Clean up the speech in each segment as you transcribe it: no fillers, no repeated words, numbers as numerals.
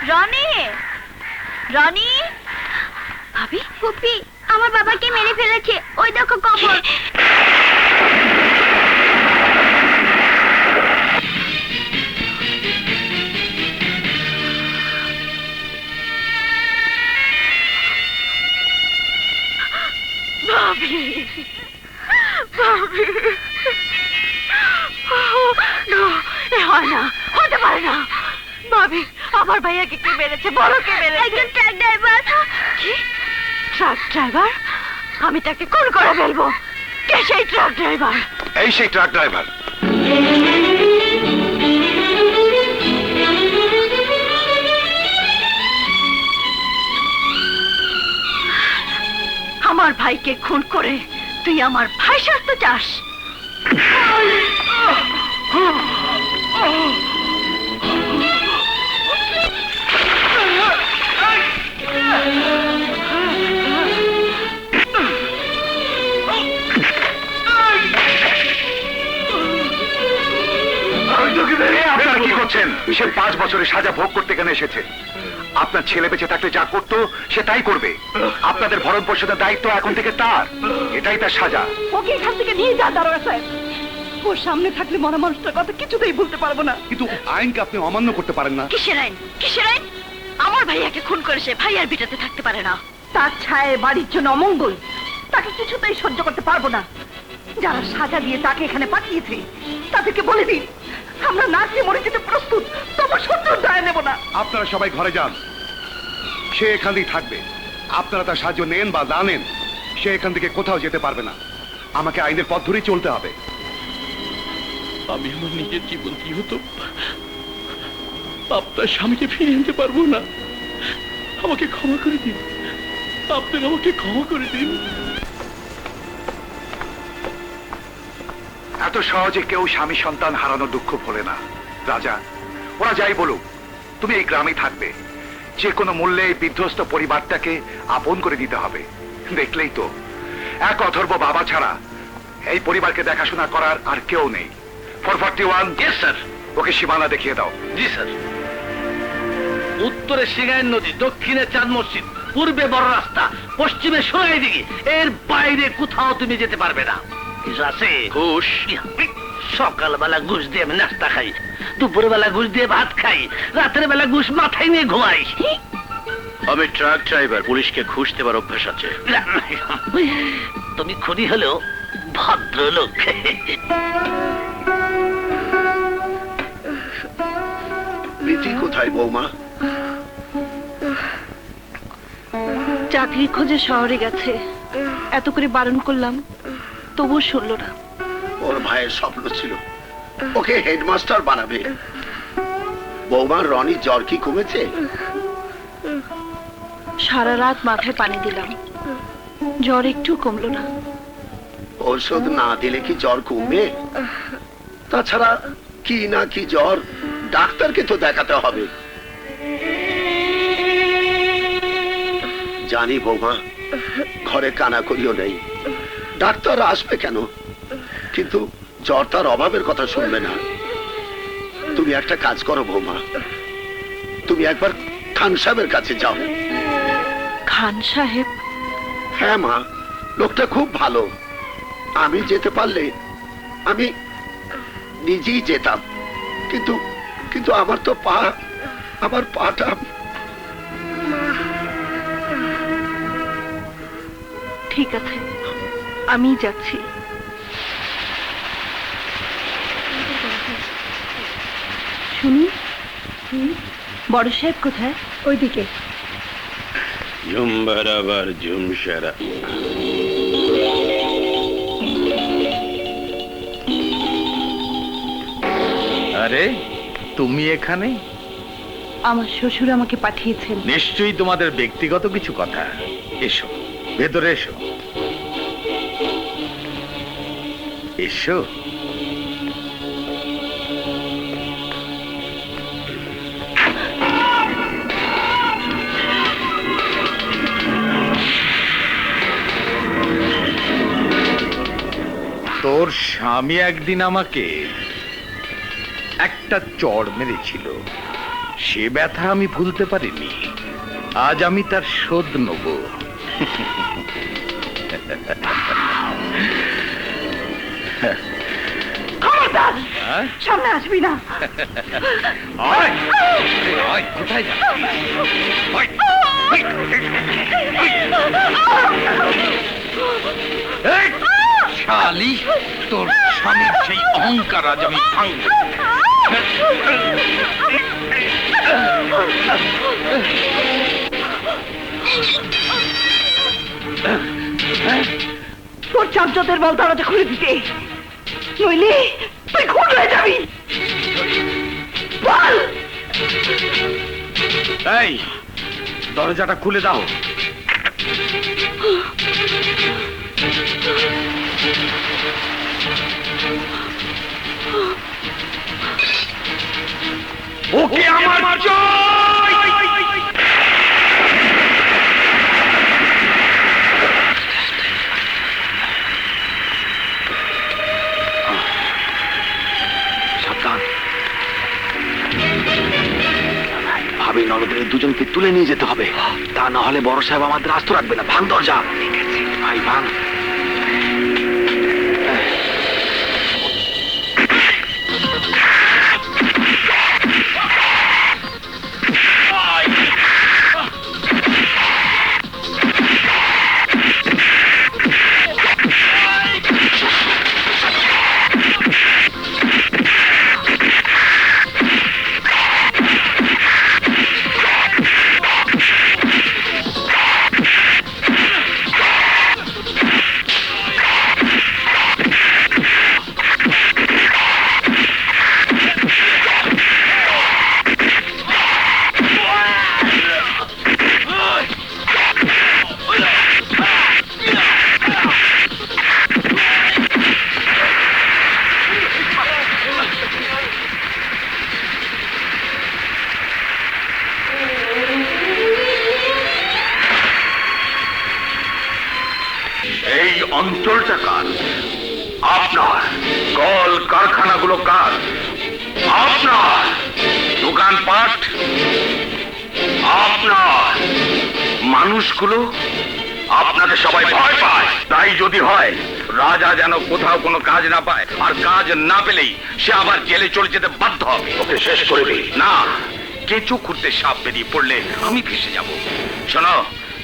রনি, রনি, ভাবি, পুপি, আমার বাবাকে মেরে ফেলেছে। ওই দেখো কবর। ভাবি, ভাবি, হয় না, হতে পারে না। ভাবি, আমার ভাইয়াকে কে মেরেছে? বড় কে মেরেছে? একজন ট্রাক ড্রাইভার। কি? Truck driver? আমি তাকে খুন করে ফেলবো। কে সেই ট্রাক ড্রাইভার? এই সেই ট্রাক ড্রাইভার। আমার ভাইকে খুন করে তুই আমার ভাই সাজতে চাস? আপনারা কি করছেন? সে 5 বছরের সাজা ভোগ করতে কেন এসেছে? আপনার ছেলে বেঁচে থাকলে যা করতো সে তাই করবে। আপনাদের ভরণ পোষণের দায়িত্ব এখন থেকে তার। এটাই তার সাজা। ওকে এখান থেকে নিয়ে যা দারোগা সাহেব। ওর সামনে থাকলে মরা মানুষটার কথা কিছুতেই বলতে পারবো না। কিন্তু আইনকে আপনি অমান্য করতে পারেন না। কিসের আইন? কিসের আইন? আমার ভাইয়াকে খুন করেছে, ভাই আর বিটাতে থাকতে পারে না। তার ছায়ে বাড়ির জন্য অমঙ্গল, তাকে কিছুতেই সহ্য করতে পারবো না। যারা সাজা দিয়ে তাকে এখানে পাঠিয়েছে তাদেরকে বলে দিন আমরা না খেয়ে মরে যেতে প্রস্তুত, তবু শত্রুর দয়া নেব না। আপনারা সবাই ঘরে যান। সে এখানেই থাকবে। আপনারা তার সাহায্য নেন বা না নেন, সে এখান থেকে কোথাও যেতে পারবে না। আমাকে আইনের পথ ধরেই চলতে হবে। আমি আমার নিজের জীবন কি হতো আপনার স্বামীকে ফিরে আনতে পারবো না। আমাকে ক্ষমা করে দিন, আপনার আমাকে ক্ষমা করে দিন। এত সহজে কেউ স্বামী সন্তান হারানোর দুঃখ ভোলে না। রাজা, ওরা যাই বলুক, তুমি এই গ্রামে থাকবে। যে কোনো মূল্যে এই বিধ্বস্ত পরিবারটাকে আপন করে দিতে হবে। দেখলেই তো, এক অথর্ব বাবা ছাড়া এই পরিবারকে দেখাশোনা করার আর কেউ নেই। 441, ইয়েস স্যার। ওকে সীমানা দেখিয়ে দাও। জি স্যার। উত্তরে সিঙ্গাইর নদী, দক্ষিণে চাঁদ মসজিদ, পূর্বে বড় রাস্তা, পশ্চিমে সোনাই দিঘি। এর বাইরে কোথাও তুমি যেতে পারবে না। কিছু আছে? ঘুষ। সকালবেলা ঘুষ দিয়ে আমি নাস্তা খাই, দুপুরবেলা ঘুষ দিয়ে ভাত খাই, রাতের বেলা ঘুষ মাথায় নিয়ে ঘুমাই। আমি ট্রাক ড্রাইভার, পুলিশকে ঘুষ দেবার অভ্যাস আছে। তুমি খুনি হলেও ভদ্রলোক। রীতি কোথায় বৌমা? চাকরির খোঁজে শহরে গেছে। এত করে বারণ করলাম, তবুও শুনলো না। ওর ভাইয়ের স্বপ্ন ছিল ওকে হেডমাস্টার বানাবে। বৌমার রনি জ্বর কি কমেছে? সারা রাত মাথায় পানি দিলাম, জ্বর একটু কমলো না। ঔষধ না দিলে কি জ্বর কমবে? তাছাড়া কি না কি জ্বর, ডাক্তারকে তো দেখাতে হবে। জানি বৌমা, ঘরে কানাকড়িও নেই, ডাক্তার আসবে কেন? কিন্তু জ্বর তার অভাবের কথা শুনবে না। তুমি একটা কাজ করো বৌমা, তুমি একবার খান সাহেবের কাছে যাও। খান সাহেব? হ্যাঁ মা, লোকটা খুব ভালো। আমি যেতে পারলে আমি নিজেই যেতাম, কিন্তু কিন্তু আমার তো আমার পাটা। ঠিক আছে, আমি যাচ্ছি। শুনি, বড় সাহেব কোথায়? ওইদিকে। ঝুম বরাবর ঝুম সারা। আরে তুমি এখানে? আমার শ্বশুর আমাকে পাঠিয়েছেন। নিশ্চয়ই তোমাদের ব্যক্তিগত কিছু কথা। এসো, ভেতরে এসো। এসো। তোর স্বামী একদিন আমাকে একটা চড় মেরেছিল, সে ব্যথা আমি ভুলতে পারিনি। আজ আমি তার শোধ নেব। খবরদার হ্যাঁ? সামনে আসবি না। আয়! আয়, কোথায় যাচ্ছিস? আয়! এই! শালি, তোর স্বামীর সেই অহংকার আজ আমি ভাঙব। তোর চামচদের বল দরজা খুলে দিতে, নইলে তুই খুন হয়ে যাবি। বল! এই, দরজাটা খুলে দাও। ওকে আমার জয়! সাবধান, ভাবি নলদের দুজনকে তুলে নিয়ে যেতে হবে, তা না হলে বড় সাহেব আমাদের আস্ত রাখবে না। ভাঙ দরজা। ভাই ভাঙ। এই অঞ্চলটা কার? আপনার। কল কারখানাগুলো কার? আপনার। দোকানপাট আপনার। মানুষগুলো আপনাকে সবাই ভয় পায়। তাই যদি হয় রাজা যেন কোথাও কোনো কাজ না পায়, আর কাজ না পেলেই সে আবার জেলে চলে যেতে বাধ্য হবে। ওকে শেষ করে দিই। না, কেঁচো খুঁড়তে সাপ বেরিয়ে পড়লে আমি ফেসে যাব। শোনো,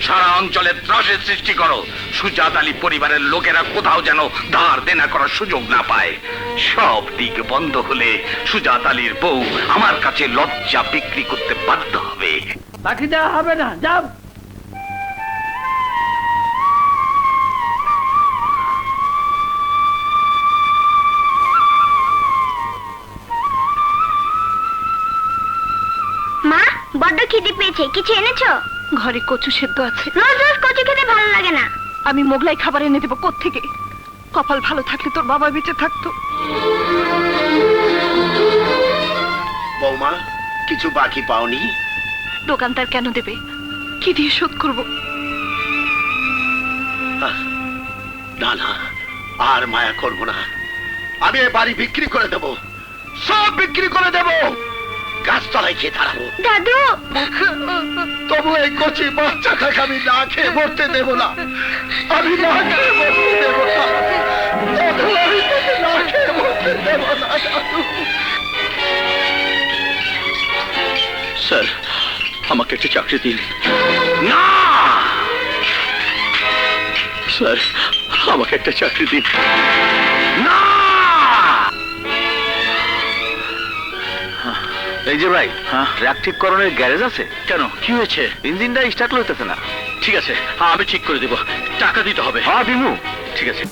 সারা অঞ্চলে ত্রাসের সৃষ্টি করো। সুজাত আলী পরিবারের লোকেরা কোথাও যেন ধার দেনা করার সুযোগ না পায়। সব দিক বন্ধ হলে সুজাত আলীর বউ আমার কাছে লজ্জা বিক্রি করতে বাধ্য হবে। বাকি দেওয়া হবে না, যাও। মা, বড্ড খিদে পেয়েছে, কিছু এনেছো? ঘরে কচু সেদ্ধ আছে। রোজ রোজ কচু খেতে ভালো লাগে না। আমি মোগলাই খাবার এনে দেবো কোত্থেকে? কপাল ভালো থাকলে তোর বাবা বেঁচে থাকতো। বৌমা, কিছু বাকি পাওনি? দোকানদার কেন দেবে? কি দিয়ে শোধ করবো? না না, আর মায়া করব না। আমি এ বাড়ি বিক্রি করে দেব, সব বিক্রি করে দেব, গাছতলায় খেয়ে দাঁড়াবো। দাদু, তবু এই কচি বাচ্চাটাকে আমি না খেয়ে মরতে দেব না। আমি না খেয়ে মরতে দেব না। দাদু, আমি তোকে না খেয়ে মরতে দেব না, দাদু। স্যার, আমাকে একটা চাকরি দিন। না, স্যার, আমাকে একটা চাকরি দিন। না। এই যে ভাই, হ্যাঁ? ট্রাক ঠিক করণের গ্যারেজ আছে? কেন, কি হয়েছে? ইঞ্জিনটা স্টার্ট হইতেছে না। ঠিক আছে, আমি ঠিক করে দেব, টাকা দিতে হবে। হ্যাঁ দিমু। ঠিক আছে।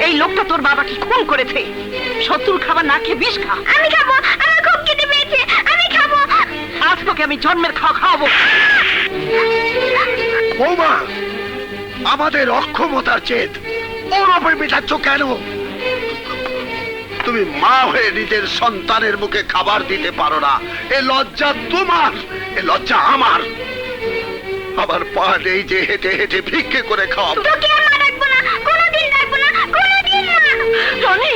এই লোকটা তোর বাবাকে খুন করেছে। শত্রুর খাবার না খেয়ে বিষ খা। আমি খাবো, আমার খুব খিদে পেয়েছে, আমি খাবো। আজ তোকে আমি জন্মের খাওয়া খাওয়াবো। বৌমা, আমাদের অক্ষমতার জেদ ওর ওপর মেটাচ্ছ কেন? তুমি মা হয়ে নিজের সন্তানের মুখে খাবার দিতে পারো না, এ লজ্জা তোমার, এ লজ্জা আমার। আমার পা নেই যে হেঁটে হেঁটে ভিক্ষে করে খাওয়াবো। তোকে আর মা ডাকবো না, কোনোদিন ডাকবো না, কোনোদিন না। রনি,